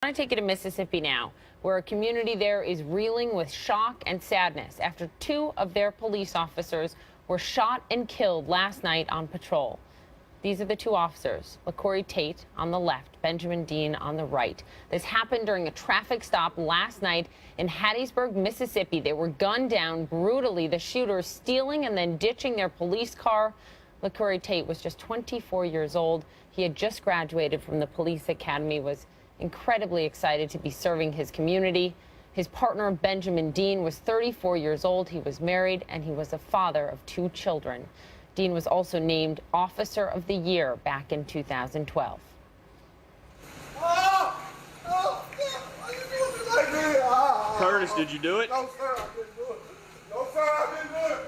I want to take you to Mississippi now, where a community there is reeling with shock and sadness after 2 of their police officers were shot and killed last night on patrol. These are the 2 officers, LaCorey Tate on the left, Benjamin Dean on the right. This happened during a traffic stop last night in Hattiesburg, Mississippi. They were gunned down brutally, the shooters stealing and then ditching their police car. LaCorey Tate was just 24 years old. He had just graduated from the police academy, was incredibly excited to be serving his community. His partner, Benjamin Dean, was 34 years old. He was married, and he was a father of 2 children. Dean was also named Officer of the Year back in 2012. Curtis, did you do it? No, sir, I didn't do it. No, sir, I didn't do it.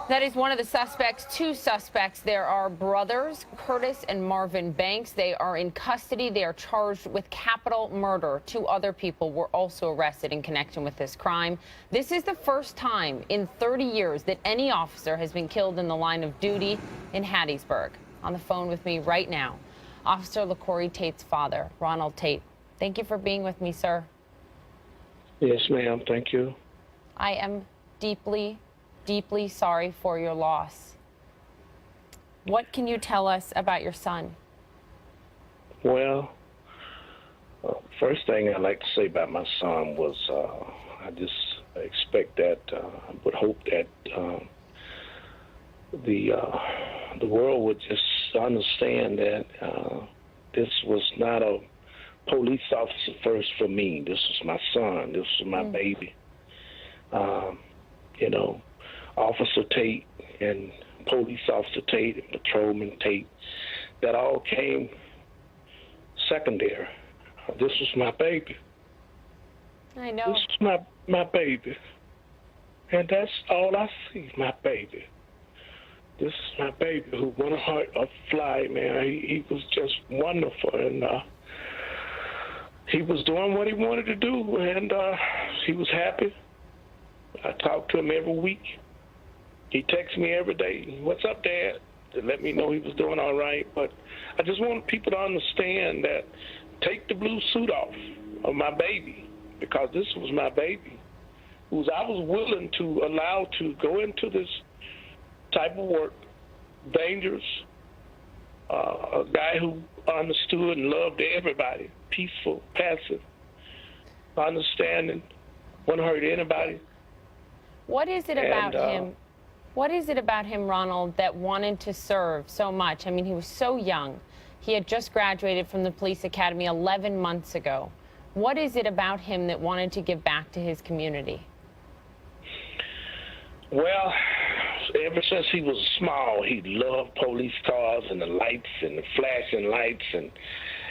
That is one of the suspects, 2 suspects. There are brothers, Curtis and Marvin Banks. They are in custody. They are charged with capital murder. 2 other people were also arrested in connection with this crime. This is the first time in 30 years that any officer has been killed in the line of duty in Hattiesburg. On the phone with me right now, Officer LaCorey Tate's father, Ronald Tate. Thank you for being with me, sir. Yes, ma'am. Thank you. I am deeply sorry for your loss. What can you tell us about your son? Well, first thing I'd like to say about my son was I just expect that, I would hope that the world would just understand that this was not a police officer first for me. This was my son. This was my baby. You know, Officer Tate and Police Officer Tate and Patrolman Tate, that all came secondary. This was my baby. I know. This is my baby. And that's all I see, my baby. This is my baby who went a fly, man. He was just wonderful, and he was doing what he wanted to do, and he was happy. I talked to him every week. He texts me every day, "What's up, Dad?" to let me know he was doing all right. But I just want people to understand that take the blue suit off of my baby, because this was my baby, who I was willing to allow to go into this type of work, dangerous, a guy who understood and loved everybody, peaceful, passive, understanding, wouldn't hurt anybody. What is it about him? What is it about him, Ronald, that wanted to serve so much? I mean, he was so young. He had just graduated from the police academy 11 months ago. What is it about him that wanted to give back to his community? Well, ever since he was small, he loved police cars and the lights and the flashing lights.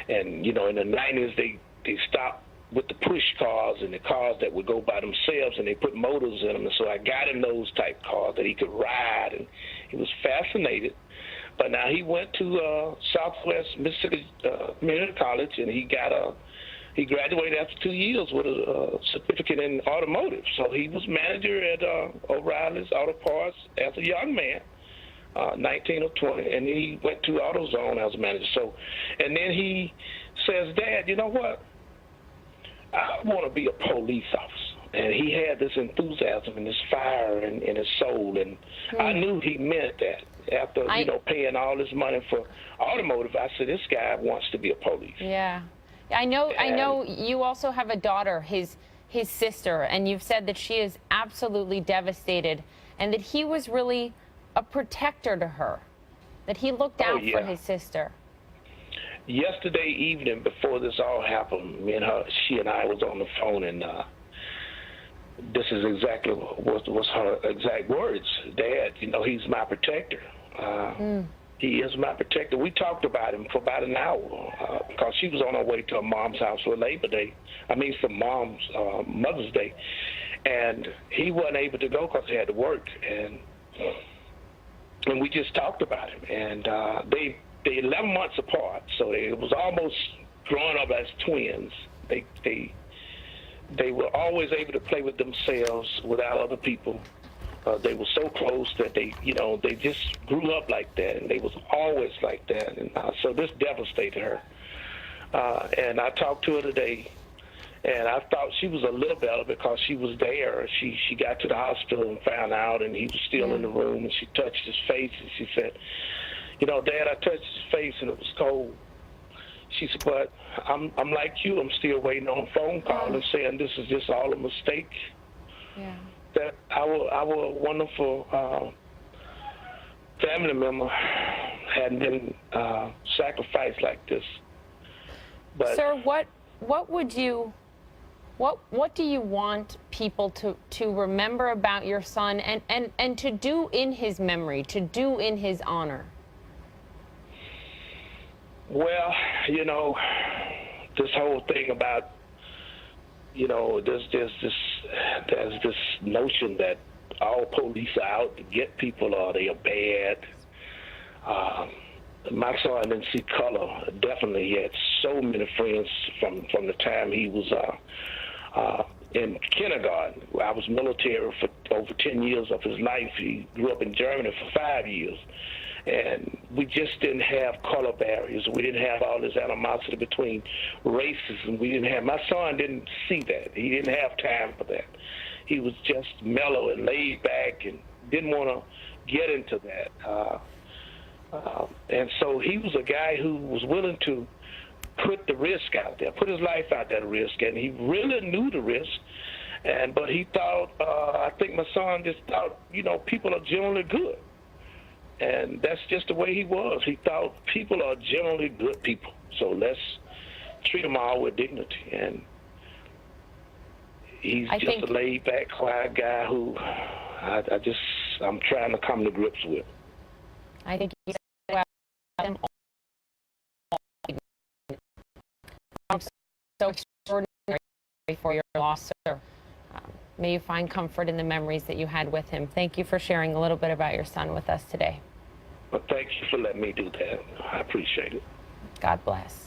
And you know, in the 90s, they stopped with the push cars and the cars that would go by themselves, and they put motors in them. And so I got him those type cars that he could ride, and he was fascinated. But now he went to Southwest Mississippi Community College, and he graduated after 2 years with a certificate in automotive. So he was manager at O'Reilly's Auto Parts as a young man, 19 or 20, and he went to AutoZone as a manager. So, and then he says, "Dad, you know what? I want to be a police officer." And he had this enthusiasm and this fire in his soul, and I knew he meant that. After paying all this money for automotive, I said, this guy wants to be a police. Yeah, I know you also have a daughter, his sister, and you've said that she is absolutely devastated, and that he was really a protector to her, that he looked out for his sister. Yesterday evening, before this all happened, she and I was on the phone, and this is exactly what was her exact words. "Dad, he's my protector. He is my protector." We talked about him for about an hour because she was on her way to her mom's house for Labor Day. For Mother's Day, and he wasn't able to go because he had to work, and we just talked about him, and they're 11 months apart, so it was almost growing up as twins. They were always able to play with themselves without other people. They were so close that they just grew up like that, and they was always like that. And so this devastated her. And I talked to her today, and I thought she was a little better because she was there. She got to the hospital and found out, and he was still in the room, and she touched his face, and she said, you know, Dad, I touched his face, and it was cold. She said, but I'm like you. I'm still waiting on a phone call and saying this is just all a mistake. Yeah. That our wonderful family member hadn't been sacrificed like this. But Sir, what do you want people to remember about your son and to do in his memory, to do in his honor? well, you know, this whole thing about, you know, there's this notion that all police are out to get people or they are bad. My son didn't see color. Definitely, he had so many friends from the time he was in kindergarten. I was military for over 10 years of his life. He grew up in Germany for 5 years. And we just didn't have color barriers. We didn't have all this animosity between races. And my son didn't see that. He didn't have time for that. He was just mellow and laid back and didn't want to get into that. And so he was a guy who was willing to put the risk out there, put his life out there to risk, and he really knew the risk. But he thought, I think my son just thought, you know, people are generally good. And that's just the way he was. He thought people are generally good people, so let's treat them all with dignity. And he's just a laid-back, quiet guy who I'm trying to come to grips with. I think you said well, I'm so extraordinary for your loss, sir. May you find comfort in the memories that you had with him. Thank you for sharing a little bit about your son with us today. Well, thank you for letting me do that. I appreciate it. God bless.